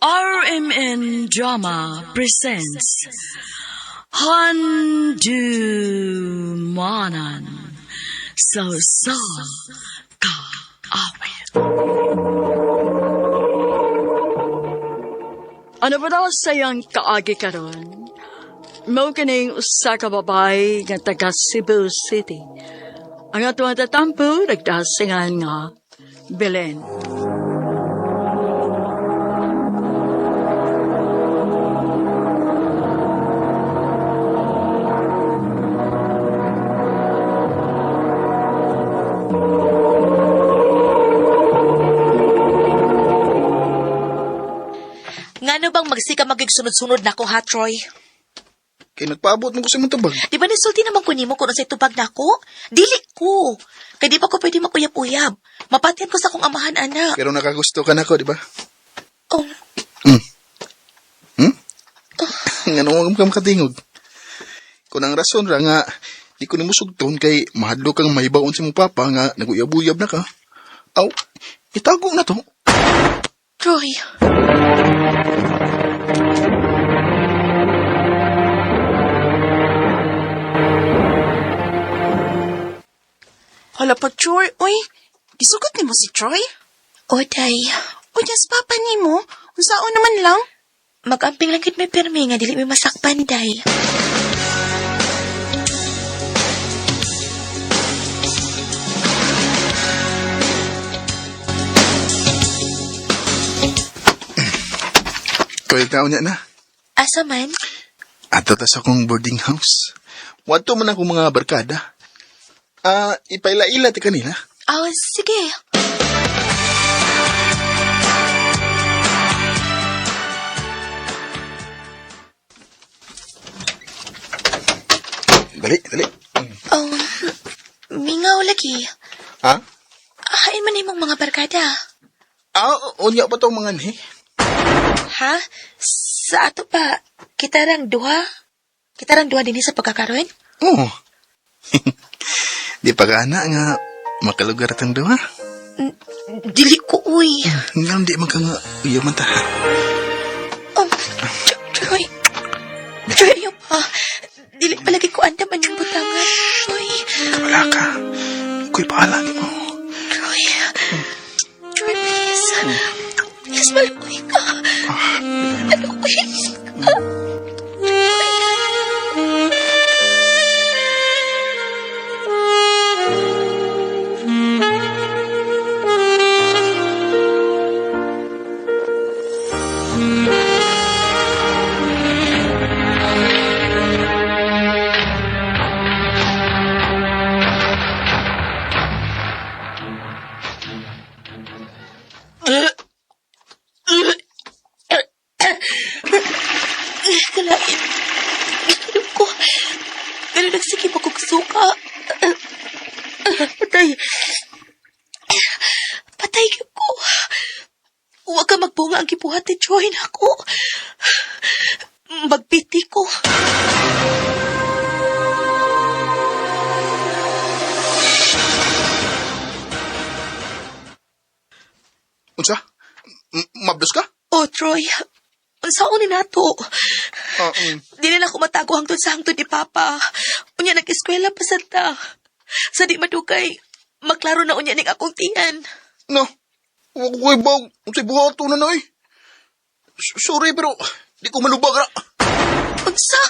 RMN Drama presents Handumanan So Ka Awit. Ano ba daw sayang kaagi karon? Mao kining usa ka babay nga taga Cebu City. Ang atong tatampo nagdasingan nga Belen. Ngano bang magsika magigsunod-sunod na ko, ha, Troy? Kaya nagpaabot mo ko sa mong tabag. Di ba nisulti naman ko nimo kung sa'y tubag na ko? Dili ko. Kaya di pa ko pwede makuyap-uyap. Mapatian ko sa kong amahan, anak. Pero nakagusto ka na ko, di ba? Oh, Nga nung ka makatingog. Kung ang rason ra nga, di ko nimusugton kay mahadlo kang mahibaon si mong papa nga naguyab-uyab na ka. Aw, itago na to. Troy. Hala pa, Troy. Uy, gisugot ni mo si Troy? Oday. O, yes, papa ni mo. Unsaon naman lang? Magamping lang kit may permi nga dili may masakpan, day. Kaya taon niya na. Asa man? Ato ta sa akong boarding house. Wato man akong mga barkada. Ipaila-ila ti kanila. Oh, sige. Dali. Oh, mingaw lagi. Ha? Hain man imong mga barkada. Unya pa tong mga ni. Ha? Sa ato pa, kitarang duha? Kitarang duha din sa pagkakaroon? Oo. Di pa gana nga makalugar tang duha. Dili ko, uy. Nga di man ka nga uyaman ta. Oh, Troy. Troy, ayaw pa. Dili palagi ko andaman yung butangan. Troy. Wala ka. Ako'y pahala ni mo. Troy. Troy, please. Please, malukoy ka. Malukoy ka. Kalain. Inom ko. Pero nagsikip ako suka. Patay. Patay ko. Huwag ka magbunga ang kibuhat ni Troy na ako. Magpiti ko. Unsa? Mabdos ka? Oh, Troy. Unsaon ni nato? Ah, Dili na ako matago hangtod sa hangtod ni Papa. Unya nag-eskwela pa sa ta. Sa di madugay, maklaro na unya ning akong tingan. No. Huwag ko ibaw. Unsay buhato na na eh. Sorry pero di ko malubag ra. Unsa?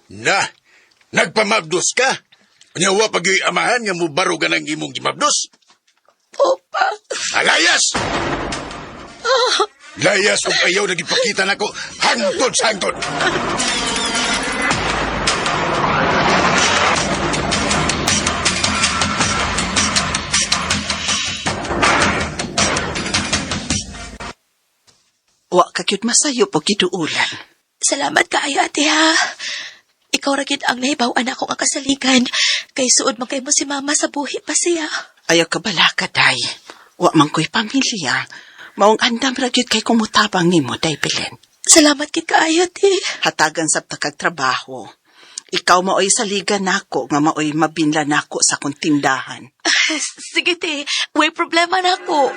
Na, nagpamabdos ka? Nyawa pag yung amahan nga mo baro ka ng imong gimabdos? Papa. Alayas! Layas o ayaw nagipakita na ko hangtod sa hangtod. Wa ka cute masayo po kituulan. Salamat kaayo, ate, ha. Ikaw ra gid ang nahibaw-an ako nga kasaligan. Kay suod man kay mo si mama sa buhi pa siya. Ayaw ka bala ka, day. Wa man ko'y pamilya. Maong andam ra gyud kay kumutabang nimo, day Belen. Salamat kay kaayo, ti. Hatagan sa pagtrabaho. Ikaw maoy saligan nako nga maoy mabinla nako sa kong tindahan. Sige, ti. Way problema na ako.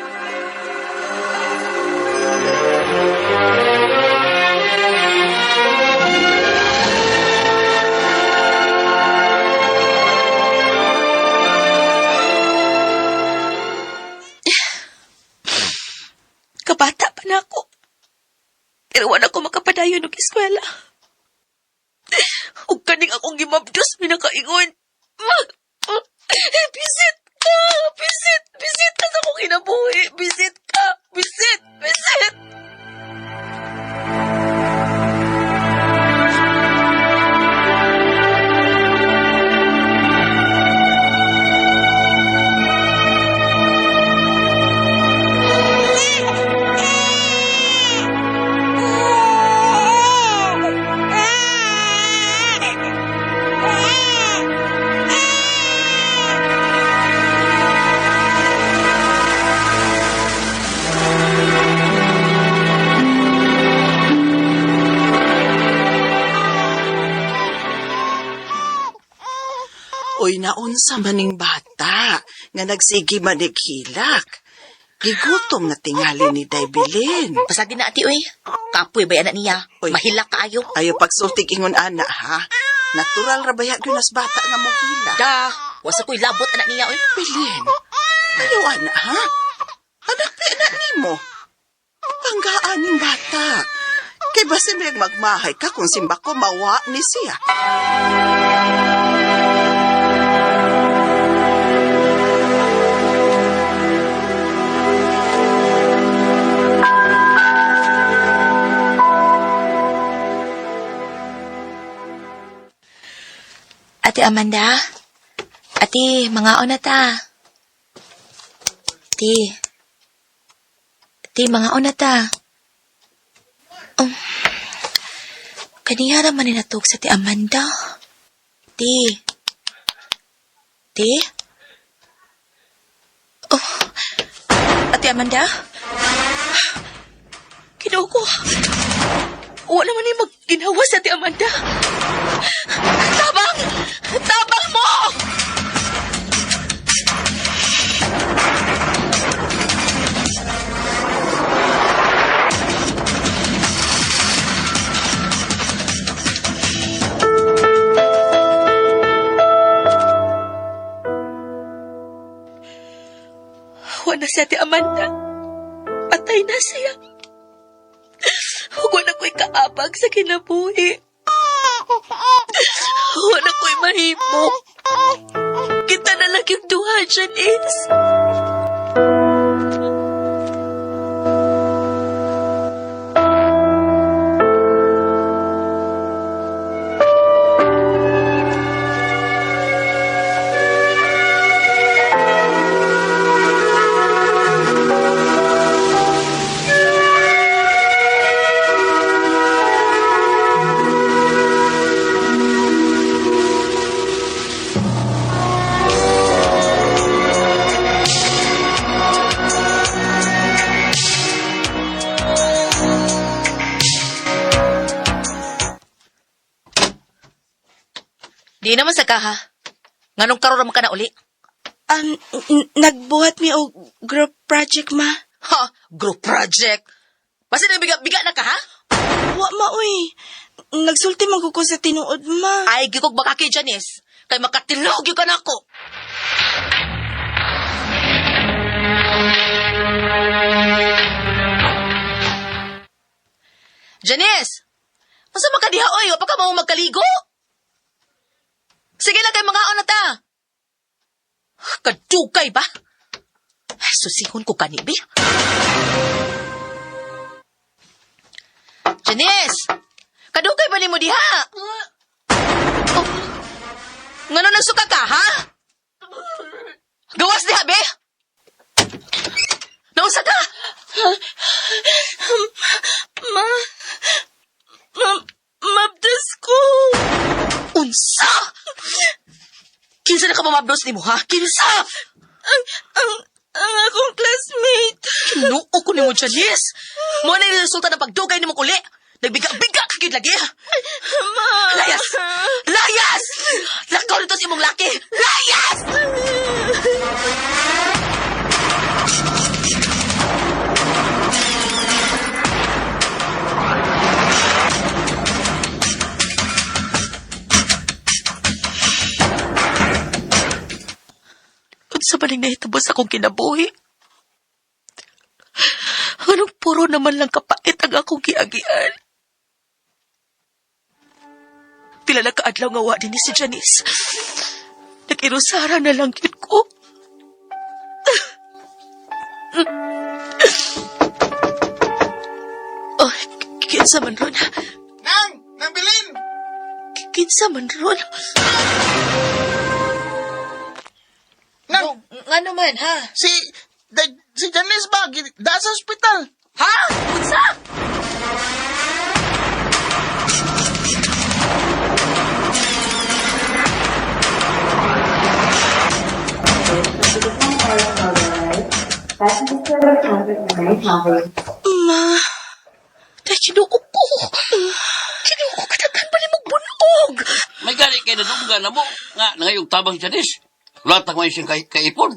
Kabata pa na ako. Pero wala ko makapadayon ng eskwela. Ug kaning akong gimabdos pinakaingon. Bisit ka! Bisit! Bisit ka sa akong kinabuhi! Bisit ka! Bisit! Bisit! Uy, naunsa maning bata nga nagsigi manighilak. Gigutom na tingali ni day Belen. Pasagin na, ati, uy. Kapoy ba anak niya? Uy. Mahilak kaayo. Ayo pagsultig ingon ana ha. Natural ra baya gyud bata nga mohila. Da, wasa ko'y labot anak niya, uy. Belen. Ayo ana ha. Anak pa anak nimo. Panggaan ning bata. Kay basi magmahay ka kung simba ko mawa ni siya. Ate Amanda? Ate, mga ona ta. Ate, mga ona ta. Kaniya naman ninatog sa Ate Amanda. Ate. Oh, Ate Amanda? Kinuha ko. Wala naman yung magginhawa sa Ate Amanda. Tabang! Tabang mo! Wala si Ate Amanda. Patay na siya. Wala ko'y kaabag sa kinabuhi. Wala ko'y mahimo. Kita na lang yung duha, Janice. Di naman sa kaha. Nganong karon naman ka na uli? Nagbuhat mi og group project, ma. Ha? Group project? Basta nagbiga na ka, ha? Wa ma, uy. Nagsulti man ko sa tinuod, ma. Ay, gikog baka kay Janice. Kay makatilog ka na ako. Janice! Masa makadiha, oy? Wapa ka mau magkaligo? Sige lang kay mga ona ta. Kadugay ba? Ay, susihon ko kanibi. Janice! Kadugay ba ni mo diha? Oh. Ngano nagsuka ka, ha? Gawas diha, be? Nausa ka? Mabdas ko. Unsa? Kinsa na ka mamabdos ni mo, ha? Kinsa? Ang akong classmate. Kinuo ko ni mo, Janice. Mo na yung resulta ng pagdugay ni mo kuli. Nagbiga-biga kagid lagi. Ma! Layas! Layas! Lakaw nito si imong laki. Layas! Unsa man ning nahitabo sa akong kinabuhi? Anong puro naman lang kapait ang akong giagian? Pila na kaadlaw nga wa din ni si Janice. Nag-irusara na lang yun ko. Oh, kinsa man ron? Nang! Nang Bilin! Kinsa man ron? Nang! Nga naman, ha? Si Janice ba? Da sa ospital. Ha? Unsa? Ma! Tay, kinuo ko. Kinuo ko kadagan pa ni magbunog. May gani kay nadunggan na mo nga nangayong tabang Janice. Latang may siyang kaipon.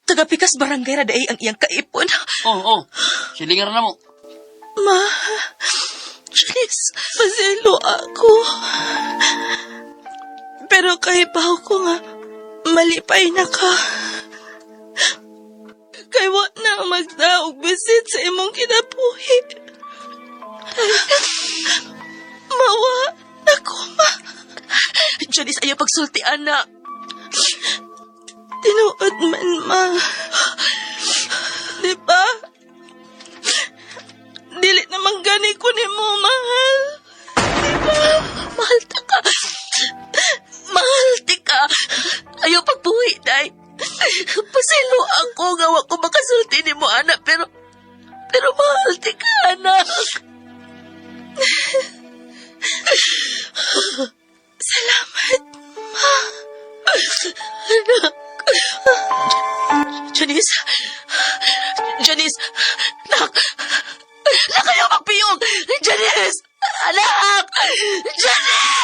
Tagapikas barangay ra daay ang iyang kaipon. Oh. Silingar na mo. Ma! Janice, masilo ako. Pero kahibaw ko nga, malipay na ka. Kay wa na magdaog bisit sa imong kinabuhi. Mawa ako, ma. Janice, ayaw pagsulti, anak. Tinuod man, ma. Diba? Dili naman gani ko ni mo, mahal. Mahal ta ka. Mahal ti ka. Ayaw pagbuhi, day. Pasilo ako nga wa ko makasulti ni mo, anak. Pero mahal ti ka, anak. Salamat, ma. Anak. Janice. Janice. Nak. Nak, ayaw magpiyong. Janice. Anak. Janice.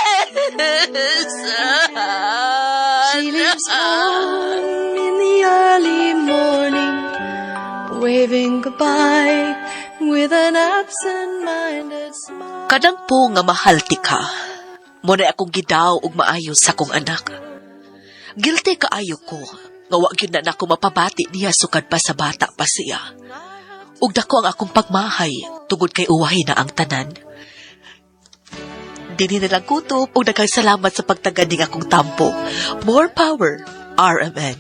She leaves home in the early morning, waving goodbye with an absent-minded smile. Kadang po nga mahal ti ka. Muna akong gidaw ug maayo sa kong anak. Guilty kaayo ko nga wa gyud na nako mapabati niya sukad pa sa bata pa siya. Ug dako ang akong pagmahay tungod kay uwahi na ang tanan. Dili na lang kutob ug daghang salamat sa pagtagad ning akong tampo. More power, RMN.